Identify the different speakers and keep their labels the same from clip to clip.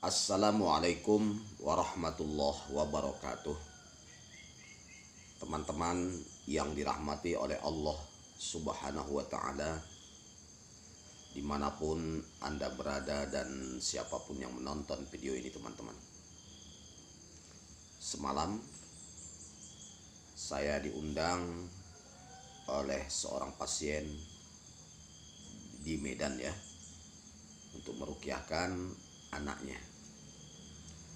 Speaker 1: Assalamualaikum warahmatullahi wabarakatuh. Teman-teman yang dirahmati oleh Allah Subhanahu wa ta'ala, dimanapun Anda berada dan siapapun yang menonton video ini teman-teman. Semalam saya diundang oleh seorang pasien di Medan ya, untuk meruqyahkan anaknya.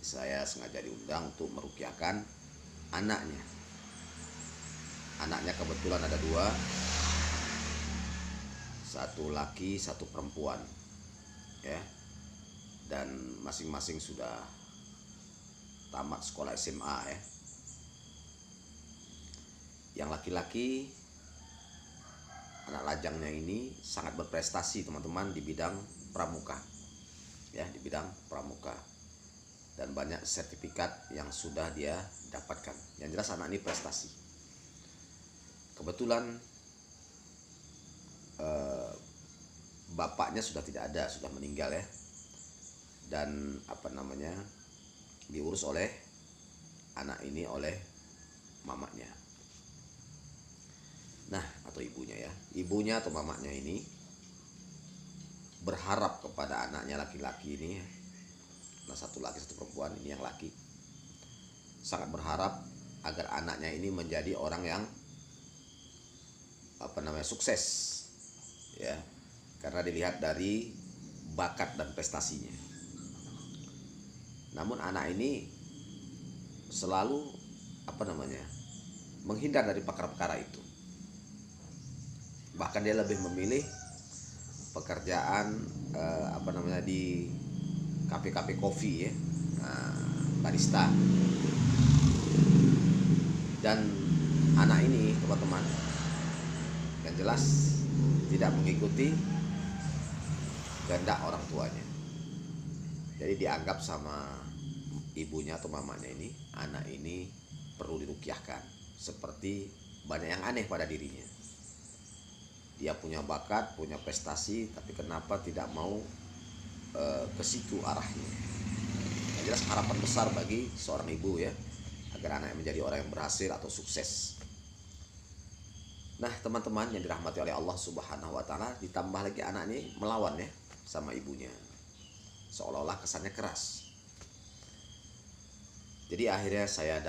Speaker 1: Saya sengaja diundang untuk meruqyahkan anaknya. Anaknya kebetulan ada dua, satu laki satu perempuan ya, dan masing-masing sudah tamat sekolah SMA ya. Yang laki-laki, anak lajangnya ini sangat berprestasi teman-teman di bidang pramuka ya, di bidang pramuka, dan banyak sertifikat yang sudah dia dapatkan. Yang jelas anak ini prestasi. Kebetulan bapaknya sudah tidak ada, sudah meninggal ya, dan diurus oleh anak ini oleh mamanya. Nah, atau ibunya ya, ibunya atau mamanya ini berharap kepada anaknya laki-laki ini, nah satu laki satu perempuan, ini yang laki, sangat berharap agar anaknya ini menjadi orang yang sukses ya, karena dilihat dari bakat dan prestasinya. Namun anak ini selalu menghindar dari perkara-perkara itu. Bahkan dia lebih memilih pekerjaan di kafe-kafe kopi ya, barista. Dan anak ini teman-teman yang jelas tidak mengikuti kehendak orang tuanya. Jadi dianggap sama ibunya atau mamanya ini, anak ini perlu diruqyahkan, seperti banyak yang aneh pada dirinya. Dia punya bakat, punya prestasi, tapi kenapa tidak mau ke situ arahnya. Yang jelas harapan besar bagi seorang ibu ya, agar anaknya menjadi orang yang berhasil atau sukses. Nah teman-teman yang dirahmati oleh Allah Subhanahu wa ta'ala, ditambah lagi anak ini melawan ya sama ibunya, seolah-olah kesannya keras. Jadi akhirnya saya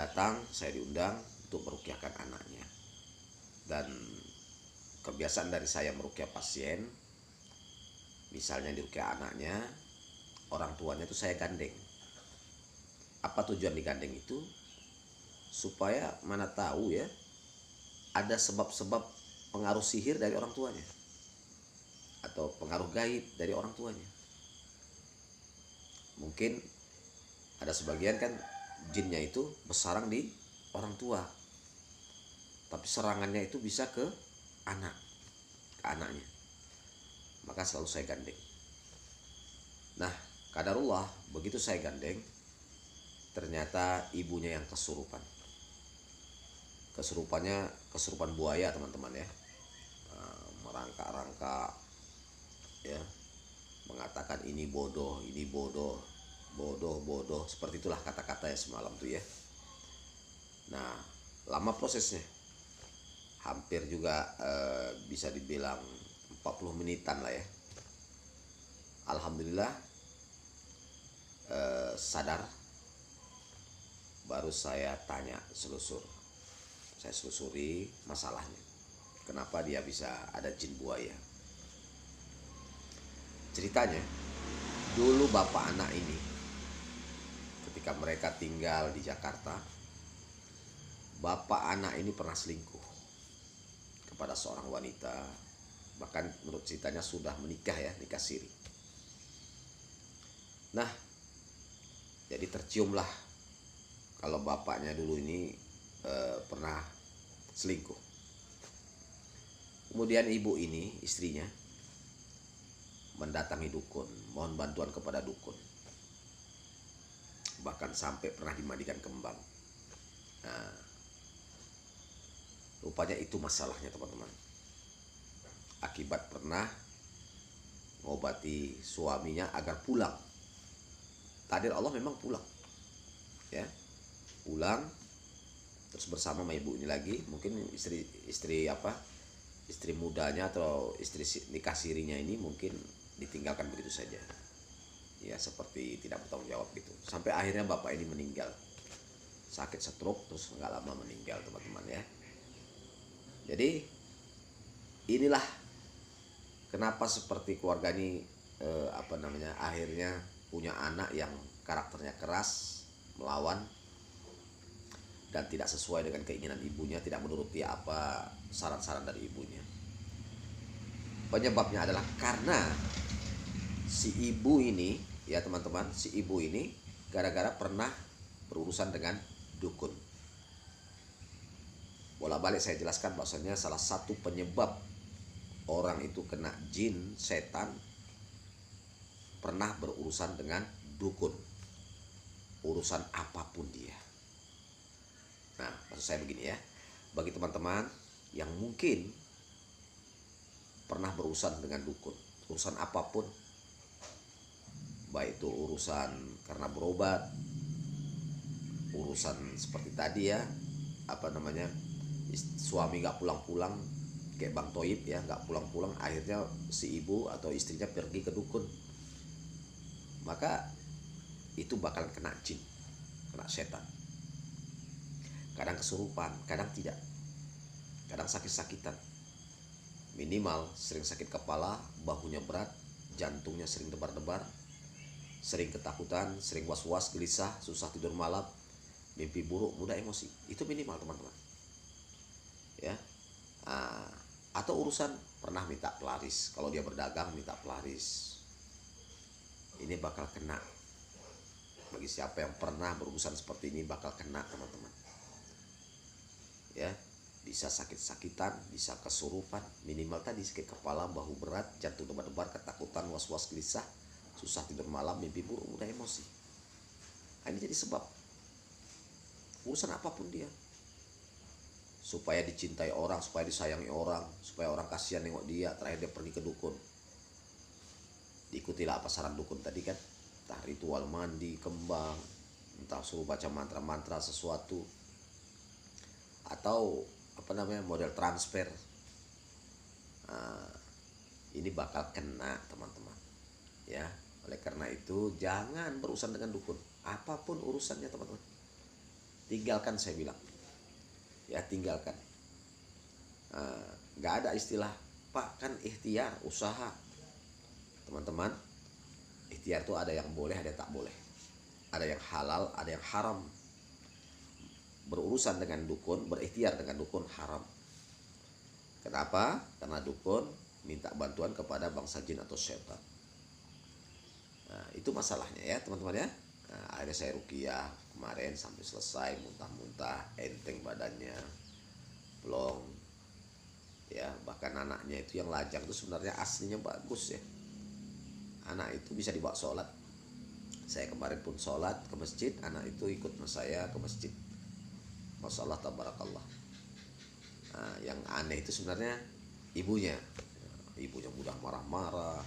Speaker 1: diundang untuk meruqyahkan anaknya. Dan kebiasaan dari saya meruqyah pasien, misalnya diruqyah anaknya, orang tuanya itu saya gandeng. Apa tujuan digandeng itu? Supaya mana tahu ya, ada sebab-sebab pengaruh sihir dari orang tuanya, atau pengaruh gaib dari orang tuanya. Mungkin ada sebagian kan jinnya itu bersarang di orang tua, tapi serangannya itu bisa ke anaknya. Maka selalu saya gandeng. Nah, qadarullah begitu saya gandeng, ternyata ibunya yang kesurupan. Kesurupan buaya teman-teman ya, merangkak-rangkak ya, mengatakan ini bodoh, bodoh, seperti itulah kata-katanya semalam tuh ya. Nah, lama prosesnya, hampir juga bisa dibilang 40 menitan lah ya. Alhamdulillah sadar. Baru saya selusuri masalahnya, kenapa dia bisa ada jin buaya. Ceritanya, dulu bapak anak ini ketika mereka tinggal di Jakarta, bapak anak ini pernah selingkuh kepada seorang wanita. Bahkan menurut ceritanya sudah menikah ya, nikah siri. Nah, jadi terciumlah kalau bapaknya dulu ini pernah selingkuh. Kemudian ibu ini, istrinya, mendatangi dukun, mohon bantuan kepada dukun. Bahkan sampai pernah dimandikan kembang. Nah, rupanya itu masalahnya teman-teman. Akibat pernah mengobati suaminya agar pulang takdir Allah memang pulang, ya, pulang terus bersama sama ibu ini lagi. Mungkin istri mudanya atau istri nikah sirinya ini mungkin ditinggalkan begitu saja, ya, seperti tidak bertanggung jawab gitu, sampai akhirnya bapak ini meninggal, sakit stroke, terus nggak lama meninggal, teman-teman ya. Jadi inilah kenapa seperti keluarga ini akhirnya punya anak yang karakternya keras, melawan, dan tidak sesuai dengan keinginan ibunya, tidak menuruti apa saran-saran dari ibunya. Penyebabnya adalah karena si ibu ini, ya teman-teman, si ibu ini gara-gara pernah berurusan dengan dukun. Bolak-balik saya jelaskan bahwasanya salah satu penyebab orang itu kena jin, setan, pernah berurusan dengan dukun, urusan apapun dia. Nah, maksud saya begini ya, bagi teman-teman yang mungkin pernah berurusan dengan dukun, urusan apapun, baik itu urusan karena berobat, urusan seperti tadi ya, suami gak pulang-pulang, kayak Bang Toib ya, gak pulang-pulang, akhirnya si ibu atau istrinya pergi ke dukun, maka itu bakal kena jin, kena setan. Kadang kesurupan, kadang tidak, kadang sakit-sakitan, minimal sering sakit kepala, bahunya berat, jantungnya sering debar-debar, sering ketakutan, sering was-was, gelisah, susah tidur malam, mimpi buruk, mudah emosi. Itu minimal teman-teman ya. Atau urusan pernah minta pelaris, kalau dia berdagang minta pelaris, ini bakal kena. Bagi siapa yang pernah berurusan seperti ini bakal kena teman-teman ya. Bisa sakit-sakitan, bisa kesurupan, minimal tadi sakit kepala, bahu berat, jantung debar-debar, ketakutan, was-was, gelisah, susah tidur malam, mimpi buruk, mudah emosi. Ini jadi sebab urusan apapun dia, supaya dicintai orang, supaya disayangi orang, supaya orang kasihan nengok dia, terakhir dia pergi ke dukun. Diikutilah apa saran dukun tadi kan, entah ritual mandi kembang, entah suruh baca mantra-mantra sesuatu, atau model transfer. Ini bakal kena teman-teman ya. Oleh karena itu jangan berurusan dengan dukun, apapun urusannya teman-teman, tinggalkan, saya bilang ya, tinggalkan. Gak ada istilah Pak kan ikhtiar, usaha. Teman-teman, ikhtiar itu ada yang boleh, ada yang tak boleh, ada yang halal, ada yang haram. Berurusan dengan dukun, berikhtiar dengan dukun haram. Kenapa? Karena dukun minta bantuan kepada bangsa jin atau setan. Nah, itu masalahnya ya teman-teman ya. Nah, akhirnya saya ruqyah kemarin sampai selesai, muntah-muntah, enteng badannya, plong ya. Bahkan anaknya itu yang lajang itu sebenarnya aslinya bagus ya. Anak itu bisa dibawa sholat. Saya kemarin pun sholat ke masjid, anak itu ikut saya ke masjid. Masya Allah, tabarakallah. Nah, yang aneh itu sebenarnya ibunya mudah marah-marah,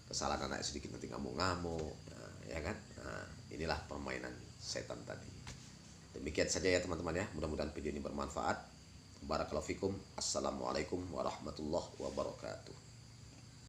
Speaker 1: kesalahan anak sedikit nanti ngamuk-ngamuk, nah, ya kan. Nah, inilah permainan setan tadi. Demikian saja ya teman-teman ya, mudah-mudahan video ini bermanfaat. Barakallahu fikum. Assalamualaikum warahmatullahi wabarakatuh.